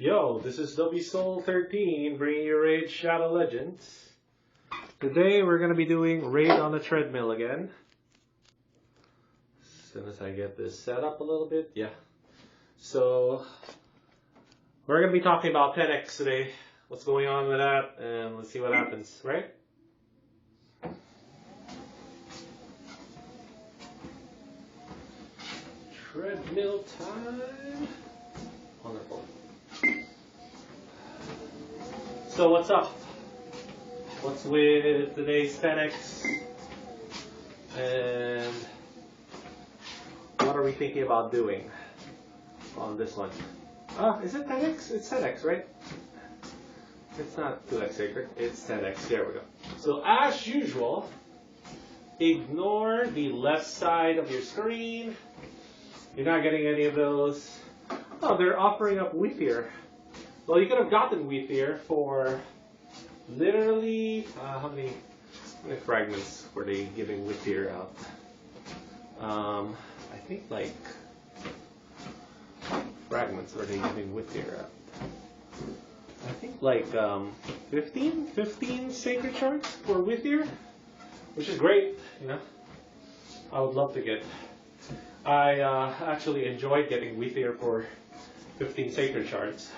Yo, this is WSoul13 bringing you Raid Shadow Legends. Today we're going to be doing Raid on the Treadmill again. As soon as I get this set up a little bit, yeah. So, we're going to be talking about 10x today. What's going on with that, and let's see what happens, right? Treadmill time. Wonderful. So what's up? What's with today's 10x? And what are we thinking about doing on this one? Is it 10x? It's 10x, right? It's not 2x sacred, it's 10x. There we go. So as usual, ignore the left side of your screen. You're not getting any of those. Oh, they're offering up Whittier. Well, you could have gotten Whittier for literally, how many fragments were they giving Whittier out? I think like fragments were they giving Whittier out? I think like 15 sacred shards for Whittier, which is great, you know. I would love to get. I actually enjoyed getting Whittier for 15 sacred shards.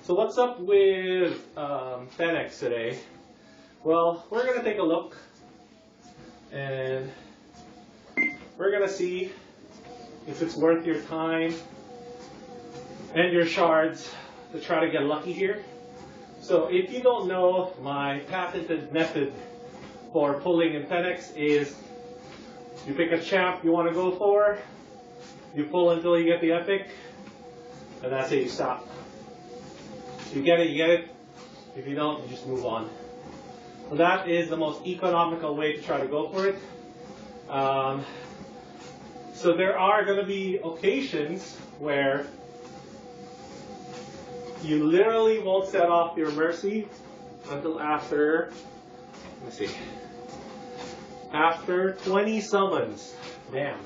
So what's up with 10x today? Well, we're going to take a look and we're going to see if it's worth your time and your shards to try to get lucky here. So if you don't know, my patented method for pulling in 10x is you pick a champ you want to go for, you pull until you get the epic, and that's it, you stop. If you get it, you get it. If you don't, you just move on. So that is the most economical way to try to go for it. So there are going to be occasions where you literally won't set off your mercy until after, let me see, after 20 summons. Damn.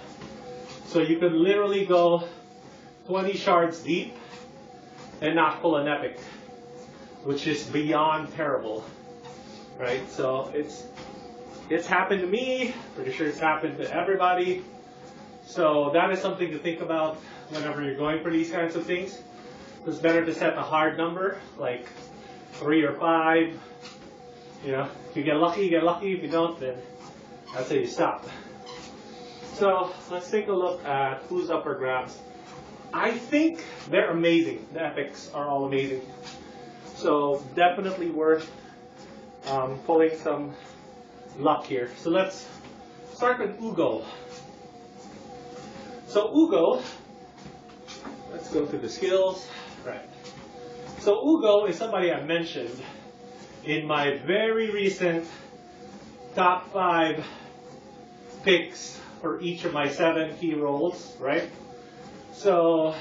So you could literally go 20 shards deep and not pull an epic, which is beyond terrible, right? So it's happened to me, pretty sure it's happened to everybody. So that is something to think about whenever you're going for these kinds of things. It's better to set a hard number, like 3 or 5. You know, if you get lucky, you get lucky. If you don't, then that's it, you stop. So let's take a look at who's up for grabs. I think they're amazing. The epics are all amazing. So definitely worth pulling some luck here. So let's start with Ugo. So Ugo, let's go through the skills. Right. So Ugo is somebody I mentioned in my very recent top 5 picks for each of my 7 key roles, right? So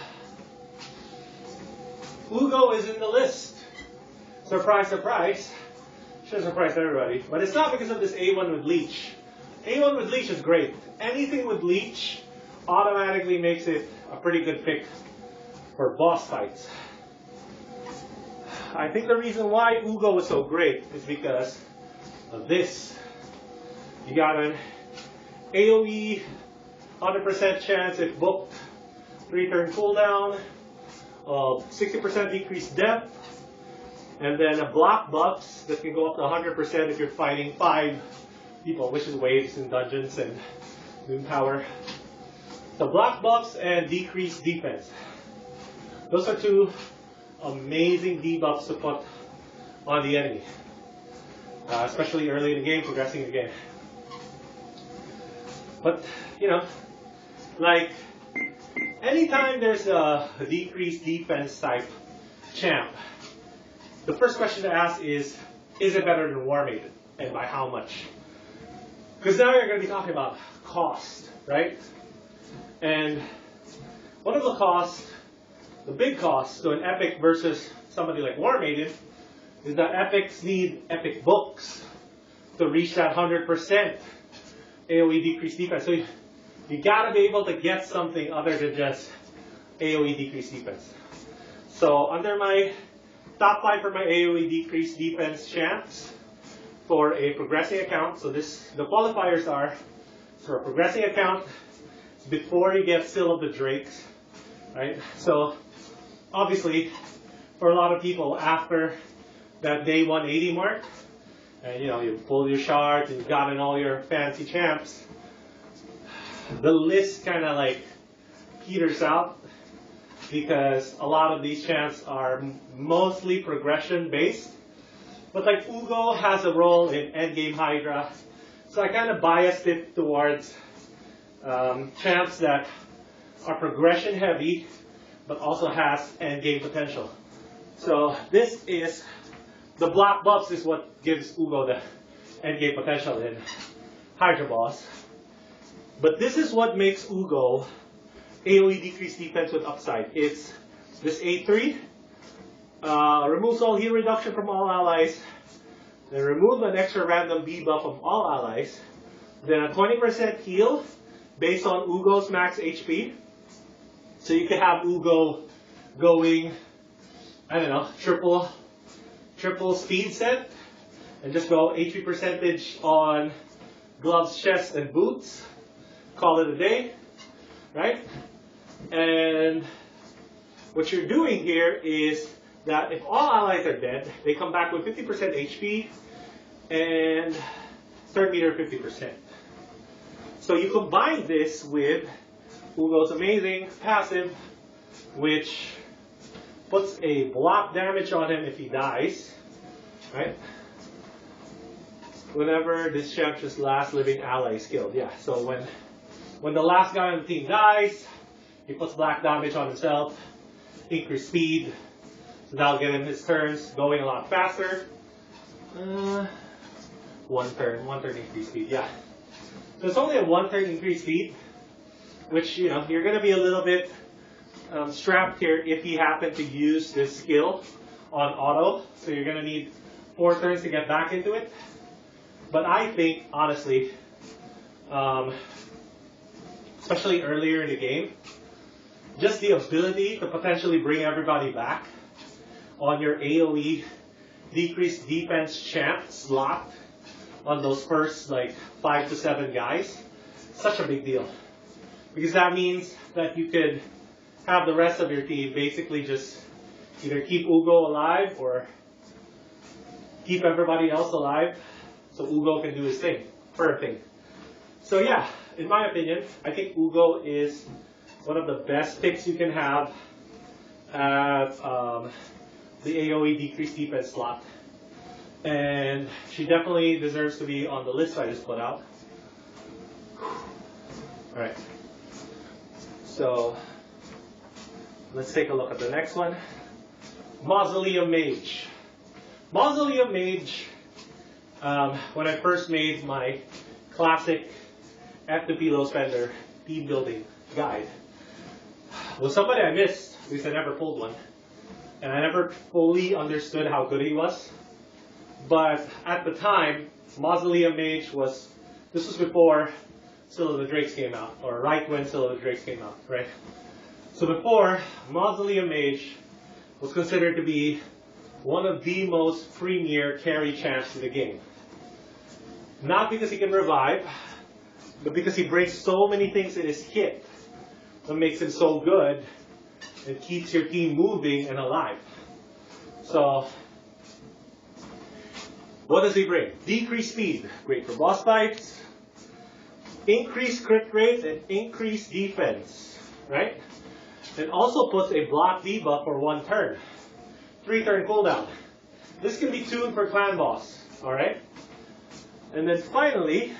Ugo is in the list. Surprise, surprise. Should surprise everybody. But it's not because of this A1 with Leech. A1 with Leech is great. Anything with Leech automatically makes it a pretty good pick for boss fights. I think the reason why Ugo is so great is because of this. You got an AoE 100% chance if booked, 3-turn cooldown, 60% decreased depth, and then a block buffs that can go up to 100% if you're fighting 5 people, which is waves in dungeons and moon power. So block buffs and decreased defense. Those are 2 amazing debuffs to put on the enemy, especially early in the game, progressing the game. But, you know, like, anytime there's a decreased defense type champ, the first question to ask is it better than War Maiden? And by how much? Because now you're going to be talking about cost, right? And one of the costs, the big cost to an epic versus somebody like War Maiden, is that epics need epic books to reach that 100% AoE decreased defense. So you gotta be able to get something other than just AoE decreased defense. So under my top 5 for my AoE decreased defense champs for a progressing account. So the qualifiers are, for a progressing account, before you get Seal of the Drakes, right? So obviously, for a lot of people, after that day 180 mark, and you pull your shards and you've gotten all your fancy champs, the list kind of like peters out because a lot of these champs are mostly progression based. But like Ugo has a role in endgame Hydra, so I kind of biased it towards champs that are progression heavy but also has endgame potential. So this is, the black buffs is what gives Ugo the endgame potential in Hydra boss. But this is what makes Ugo AoE decreased defense with upside. It's this A3, removes all heal reduction from all allies, then remove an extra random debuff from all allies, then a 20% heal based on Ugo's max HP. So you can have Ugo going, I don't know, triple speed set, and just go HP percentage on gloves, chest, and boots. Call it a day, right? And what you're doing here is that if all allies are dead, they come back with 50% HP and third meter 50%. So you combine this with Ugo's amazing passive, which puts a block damage on him if he dies, right? Whenever this champion's last living ally is killed. Yeah, so when the last guy on the team dies, he puts black damage on himself, increased speed, so that'll get him his turns going a lot faster. One turn increased speed, yeah. So it's only a 1 turn increased speed, which, you're going to be a little bit strapped here if you happen to use this skill on auto. So you're going to need 4 turns to get back into it. But I think, honestly, especially earlier in the game, just the ability to potentially bring everybody back on your AoE decreased defense champ slot on those first 5 to 7 guys, such a big deal. Because that means that you could have the rest of your team basically just either keep Ugo alive or keep everybody else alive so Ugo can do his thing, per thing. So yeah, in my opinion, I think Ugo is one of the best picks you can have at the AoE decreased defense slot. And she definitely deserves to be on the list I just put out. Alright. So, let's take a look at the next one. Mausoleum Mage. Mausoleum Mage, when I first made my classic F2P low spender team building guide, was somebody I missed because I never pulled one. And I never fully understood how good he was. But at the time, Mausoleum Mage this was before Seal of the Drakes came out, or right when Seal of the Drakes came out, right? So before, Mausoleum Mage was considered to be one of the most premier carry champs in the game. Not because he can revive, but because he brings so many things in his kit that makes him so good and keeps your team moving and alive. So, what does he bring? Decreased speed, great for boss fights. Increased crit rate and increased defense, right? And also puts a block debuff for 1 turn. 3 turn cooldown. This can be tuned for clan boss, alright? And then finally,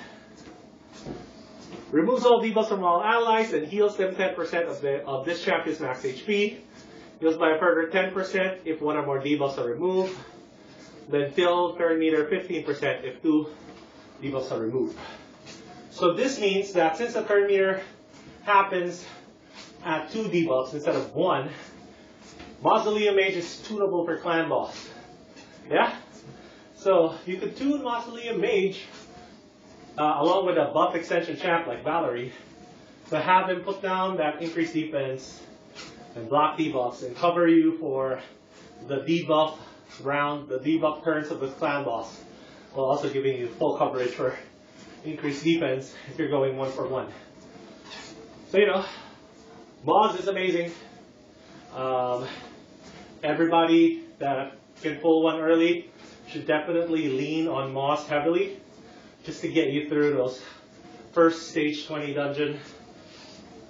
removes all debuffs from all allies and heals them 10% of this champion's max HP. Heals by a further 10% if 1 or more debuffs are removed. Then fill turn meter 15% if 2 debuffs are removed. So this means that since the turn meter happens at 2 debuffs instead of 1, Mausoleum Mage is tunable for clan boss. Yeah? So you could tune Mausoleum Mage along with a buff extension champ like Valerie to have him put down that increased defense and block debuffs and cover you for the debuff round, the debuff turns of the clan boss, while also giving you full coverage for increased defense if you're going 1-for-1. So, you know, Moz is amazing. Everybody that can pull one early should definitely lean on Moz heavily just to get you through those first stage 20 dungeon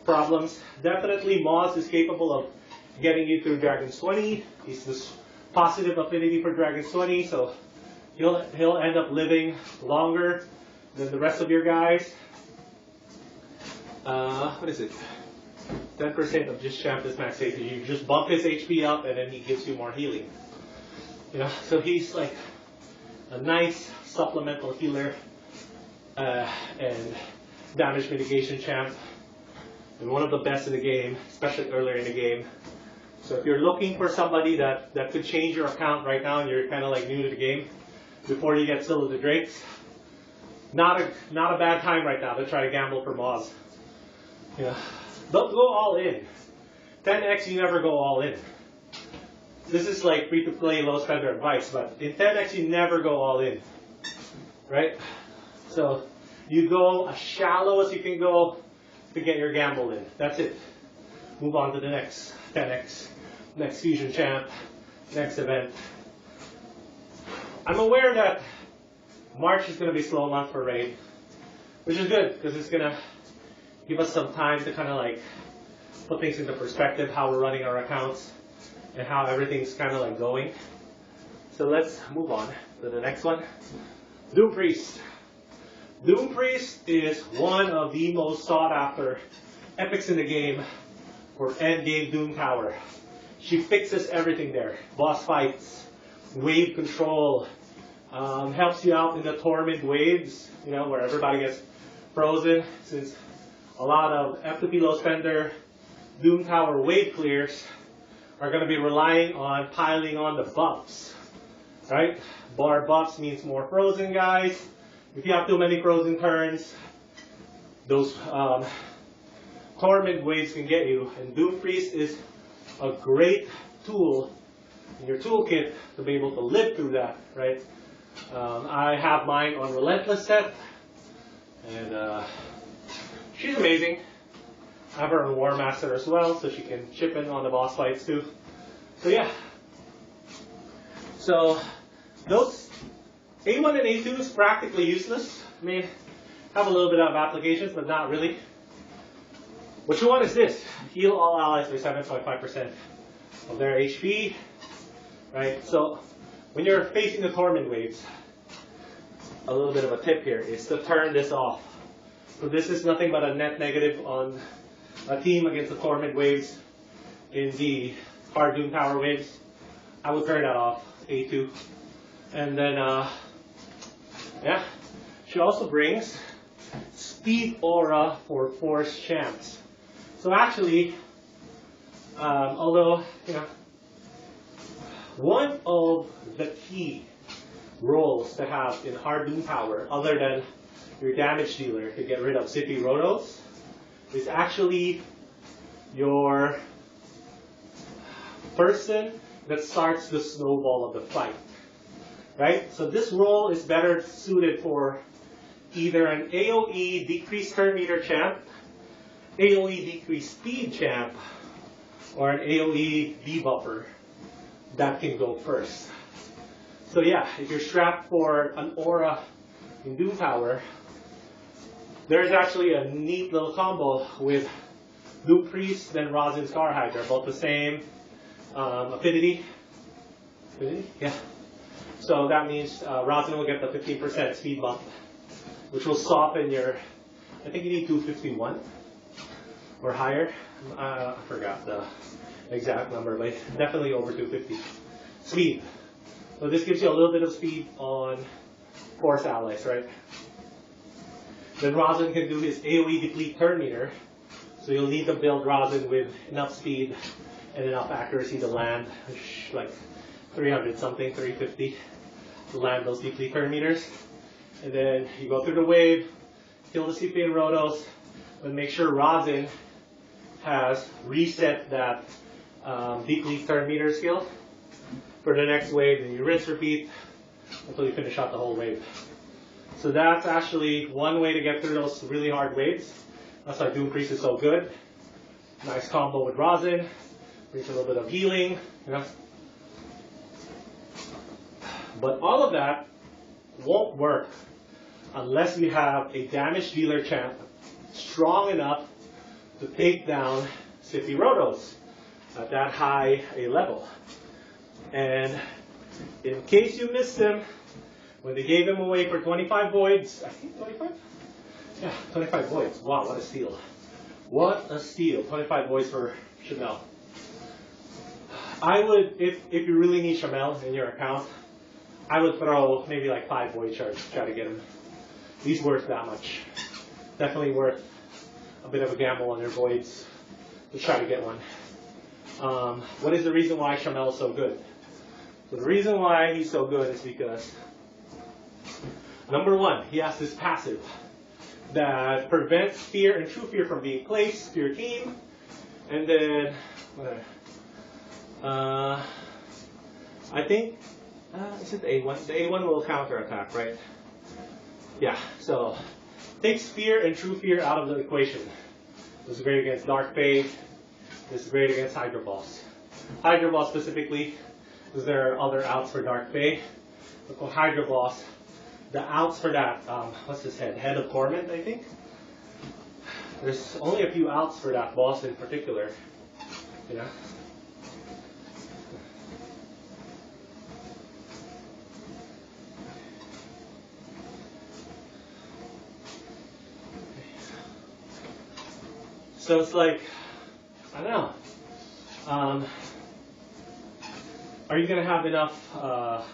problems. Definitely Moz is capable of getting you through Dragon's 20. He's this positive affinity for Dragon's 20, so he'll end up living longer than the rest of your guys. What is it? 10% of just champ is max HP. You just bump his HP up and then he gives you more healing. You know, so he's like a nice supplemental healer and damage mitigation champ, and one of the best in the game, especially earlier in the game. So if you're looking for somebody that could change your account right now and you're kind of like new to the game, before you get Still of the Drakes, not a bad time right now to try to gamble for Moz. Yeah. Don't go all in. 10x, you never go all in. This is like free-to-play, low-spender advice, but in 10x, you never go all in. Right? So you go as shallow as you can go to get your gamble in. That's it. Move on to the next 10x, next fusion champ, next event. I'm aware that March is going to be a slow month for raid, which is good because it's going to give us some time to kind of like put things into perspective, how we're running our accounts and how everything's kind of like going. So let's move on to the next one. Doom Priest. Doom Priest is one of the most sought after epics in the game for endgame Doom Tower. She fixes everything there. Boss fights, wave control, helps you out in the torment waves, you know, where everybody gets frozen, since a lot of F2P low spender Doom Tower wave clears are going to be relying on piling on the buffs, right? Bar buffs means more frozen guys. If you have too many frozen turns, those torment waves can get you, and Doom Priest is a great tool in your toolkit to be able to live through that, right? I have mine on Relentless set, and she's amazing. I have her on War Master as well, so she can chip in on the boss fights too. So yeah. So those A1 and A2 is practically useless. I mean, have a little bit of applications, but not really. What you want is this: heal all allies by 7.5% of their HP. Right? So when you're facing the torment waves, a little bit of a tip here is to turn this off. So this is nothing but a net negative on a team against the torment waves in the hard Doom Tower waves. I would turn that off, A2. And then, yeah, she also brings Speed Aura for Force Champs. So actually, although, you know, one of the key roles to have in hard Doom Tower, other than your damage dealer to get rid of City Rotos, is actually your person that starts the snowball of the fight, right? So this role is better suited for either an AoE decreased turn meter champ, AoE decreased speed champ, or an AoE debuffer that can go first. So yeah, if you're strapped for an aura in Doom Tower, there's actually a neat little combo with Doom Priest and Rosin Scar Hydra, both the same affinity. Yeah. So that means Rosin will get the 15% speed bump, which will soften your, I think you need 251 or higher. I forgot the exact number, but definitely over 250 speed. So this gives you a little bit of speed on Force allies, right? Then Rosin can do his AoE deplete turn meter. So you'll need to build Rosin with enough speed and enough accuracy to land, like 300 something, 350, to land those deplete turn meters. And then you go through the wave, kill the CP and Rotos, and make sure Rosin has reset that deeply turn meter skill. For the next wave, then you rinse, repeat until you finish out the whole wave. So that's actually one way to get through those really hard waves. That's why Doom Priest is so good. Nice combo with rosin, brings a little bit of healing, you know. But all of that won't work unless you have a damage dealer champ strong enough to take down Sippy Rotos at that high a level. And in case you missed him, when they gave him away for 25 voids, I think 25? Yeah, 25 voids. Wow, what a steal. What a steal. 25 voids for Treadmill. I would, if you really need Treadmill in your account, I would throw maybe like 5 void shards to try to get him. He's worth that much. Definitely worth a bit of a gamble on your voids to try to get one. What is the reason why Treadmill is so good? So the reason why he's so good is because, number one, he has this passive that prevents fear and true fear from being placed to your team. And then, I think, is it the A1? The A1 will counterattack, right? Yeah, so takes fear and true fear out of the equation. This is great against Dark Fade. This is great against Hydro Boss. Hydro Boss specifically, because there are other outs for Dark Fade. But for Hydro Boss, the outs for that, what's his head? Head of Torment, I think? There's only a few outs for that boss in particular. You know? So it's like, I don't know. Are you going to have enough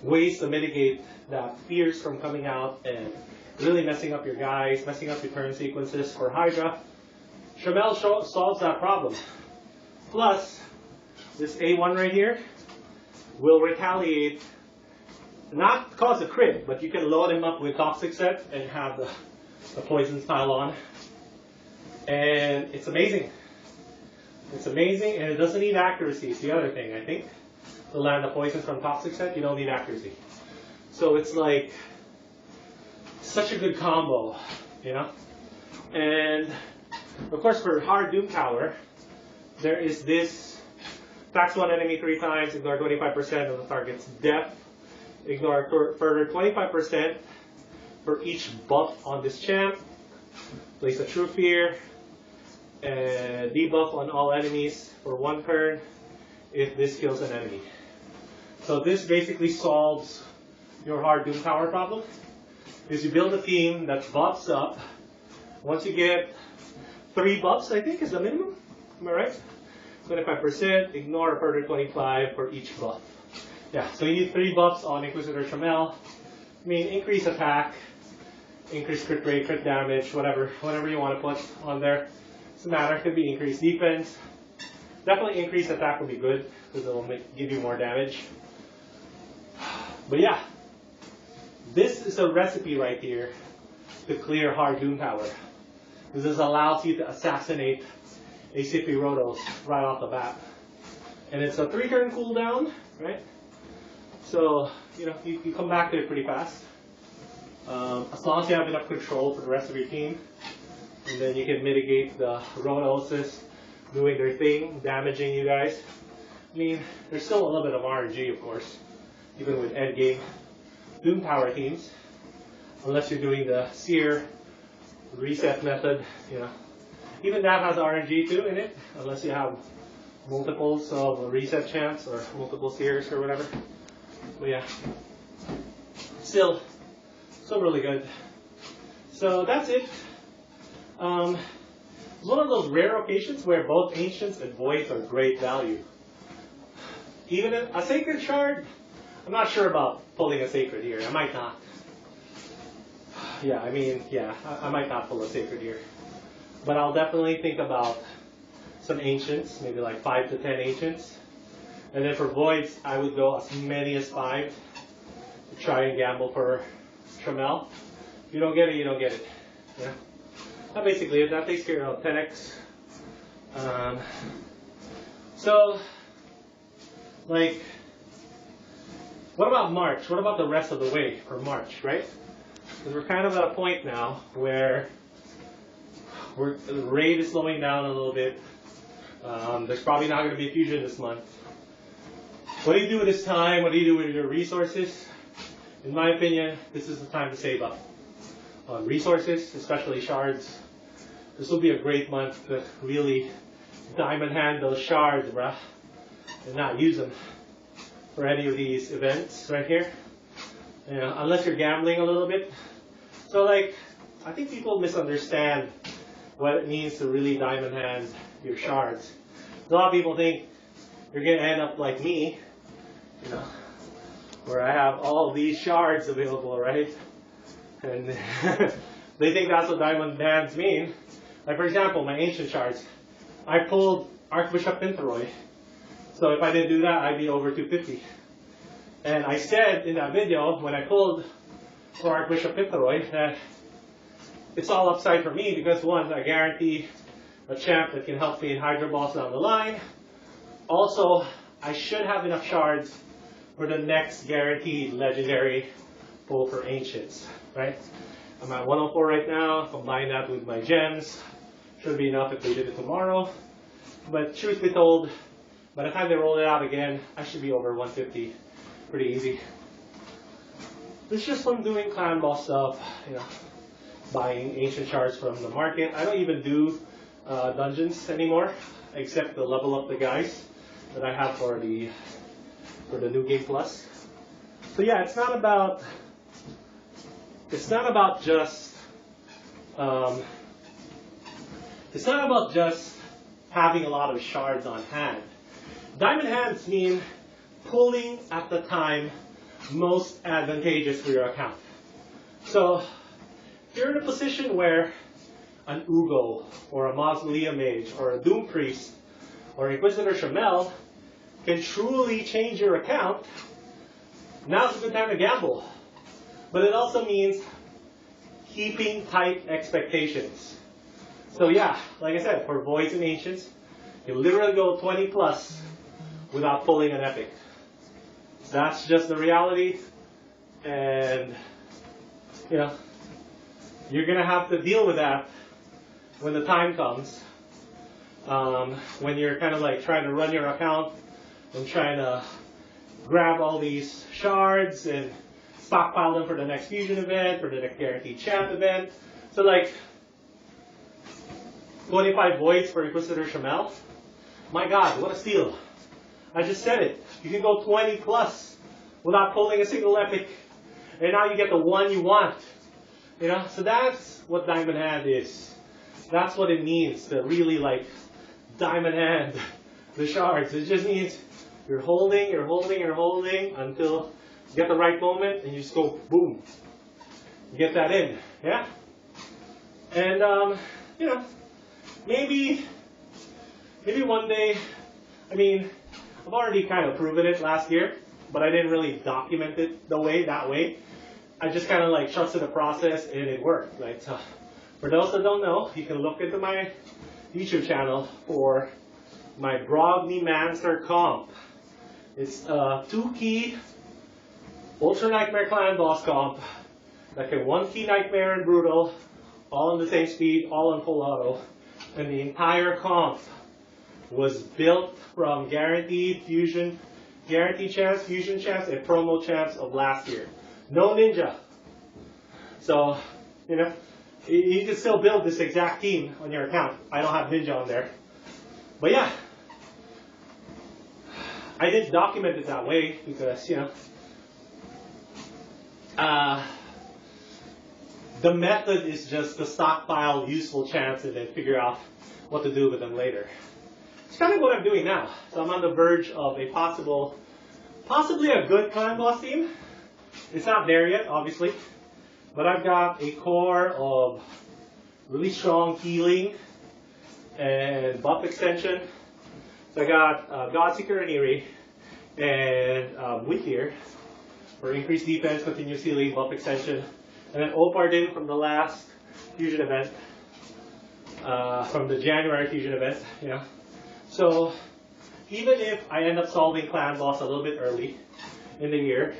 ways to mitigate that fears from coming out and really messing up your guys, messing up your turn sequences for Hydra? Treadmill solves that problem. Plus, this A1 right here will retaliate, not cause a crit, but you can load him up with Toxic Set and have the poison style on. And it's amazing. It's amazing, and it doesn't need accuracy. It's the other thing, I think. To land the poison from Toxic Set, you don't need accuracy. So it's like such a good combo, you know? And of course, for hard Doom Tower, there is this tax one enemy 3 times, ignore 25% of the target's depth, ignore further 25% for each buff on this champ, place a True Fear, and debuff on all enemies for 1 turn if this kills an enemy. So this basically solves your hard Doom Tower problem. Is you build a team that buffs up. Once you get 3 buffs, I think is the minimum. Am I right? 25%, ignore a further 25 for each buff. Yeah, so you need 3 buffs on Inquisitor Treadmill. I mean, increase attack, increase crit rate, crit damage, whatever you want to put on there. Doesn't matter, could be increased defense. Definitely increased attack would be good, because it will give you more damage. But yeah, this is a recipe right here to clear hard Doom Tower. Because this allows you to assassinate a Sippy Rotos right off the bat. And it's a 3-turn cooldown, right? So, you know, you can come back to it pretty fast. As long as you have enough control for the rest of your team. And then you can mitigate the Rotoses doing their thing, damaging you guys. I mean, there's still a little bit of RNG, of course, even with endgame Doom Tower teams. Unless you're doing the Seer reset method, you know. Even that has RNG too in it, unless you have multiples of reset champs or multiple Seers or whatever. But yeah, still really good. So that's it. It's one of those rare occasions where both Ancients and Voids are great value. Even a Sacred Shard, I'm not sure about pulling a Sacred here. I might not. Yeah, I mean, yeah, I might not pull a Sacred here. But I'll definitely think about some Ancients, maybe like 5 to 10 Ancients. And then for Voids, I would go as many as 5 to try and gamble for Treadmill. If you don't get it, you don't get it. Yeah. That's basically it. That takes care of 10x. So, like, what about March? What about the rest of the way for March, right? Because we're kind of at a point now where the rate is slowing down a little bit. There's probably not going to be a fusion this month. What do you do with this time? What do you do with your resources? In my opinion, this is the time to save up on resources, especially shards. This will be a great month to really diamond hand those shards, bruh, and not use them for any of these events right here. You know, unless you're gambling a little bit. So like, I think people misunderstand what it means to really diamond hand your shards. A lot of people think you're gonna end up like me, you know, where I have all these shards available, right? And they think that's what diamond hands mean. Like for example, my ancient shards, I pulled Archbishop Pintheroy. So if I didn't do that, I'd be over 250. And I said in that video, when I pulled for Archbishop Pintheroy, that it's all upside for me because one, I guarantee a champ that can help me in Hydra Balls down the line. Also, I should have enough shards for the next guaranteed legendary pull for Ancients, right? I'm at 104 right now. Combine that with my gems. Should be enough if they did it tomorrow. But truth be told, by the time they roll it out again, I should be over 150. Pretty easy. It's just from doing clan boss stuff, you know, buying ancient shards from the market. I don't even do dungeons anymore, except to level up the guys that I have for the new game plus. So yeah, it's not about just having a lot of shards on hand. Diamond hands mean pulling at the time most advantageous for your account. So if you're in a position where an Ugo or a Mausoleum Mage or a Doom Priest or Inquisitor Shamel can truly change your account, now's a good time to gamble. But it also means keeping tight expectations. So yeah, like I said, for Voids and Ancients, you literally go 20 plus without pulling an epic. That's just the reality, and you know, you're gonna have to deal with that when the time comes. When you're kind of like trying to run your account and trying to grab all these shards and stockpile them for the next fusion event, for the next guaranteed champ event. So like 25 voids for Inquisitor Shamel. My God, what a steal. I just said it. You can go 20 plus without pulling a single epic. And now you get the one you want. You know, so that's what Diamond Hand is. That's what it means to really like Diamond Hand the shards. It just means you're holding until you get the right moment and you just go boom. You get that in. Yeah? And you know, maybe one day, I mean, I've already kind of proven it last year, but I didn't really document it that way. I just kind of like trusted the process and it worked. Right? So for those that don't know, you can look into my YouTube channel for my Brogni Mancer comp. It's a 2-key Ultra Nightmare Clan boss comp that can 1-key Nightmare and Brutal, all on the same speed, all on full auto. And the entire comp was built from guaranteed champs, fusion champs, and promo champs of last year. No ninja. So, you know, you can still build this exact team on your account. I don't have ninja on there. But yeah, I didn't document it that way because, you know, the method is just to stockpile useful champs and then figure out what to do with them later. It's kind of what I'm doing now. So I'm on the verge of a possibly a good clan boss team. It's not there yet, obviously. But I've got a core of really strong healing and buff extension. So I got Godseeker and Eerie and Whittier for increased defense, continuous healing, buff extension. And then Opardin from the last fusion event, from the January fusion event, you know. So even if I end up solving clan boss a little bit early in the year,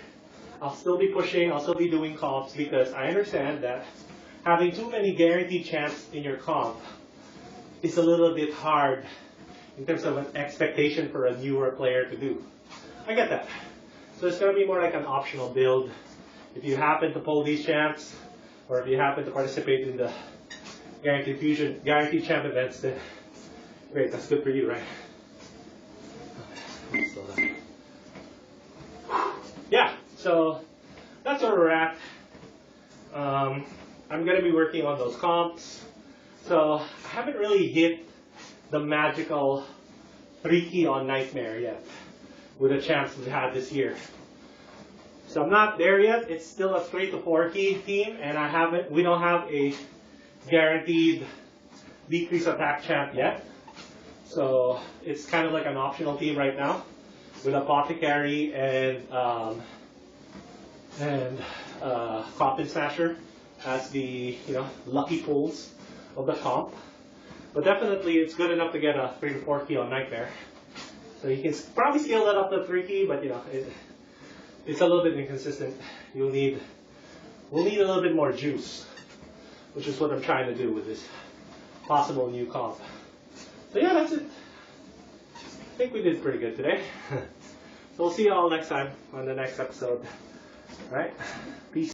I'll still be pushing, I'll still be doing comps because I understand that having too many guaranteed champs in your comp is a little bit hard in terms of an expectation for a newer player to do. I get that. So it's going to be more like an optional build. If you happen to pull these champs, or if you happen to participate in the guaranteed champ events, then great, that's good for you, right? Yeah, so that's where we're at. I'm going to be working on those comps. So I haven't really hit the magical 3-key on Nightmare yet with the champs we had this year. So I'm not there yet. It's still a 3 to 4-key team, and we don't have a guaranteed decrease attack champ yet. So it's kind of like an optional team right now with Apothecary and Coffin Smasher as the lucky pulls of the comp. But definitely it's good enough to get a 3 to 4-key on Nightmare. So you can probably scale that up to 3-key, but it's a little bit inconsistent. We'll need a little bit more juice, which is what I'm trying to do with this possible new comp. So yeah, that's it. I think we did pretty good today. So we'll see you all next time on the next episode. All right? Peace.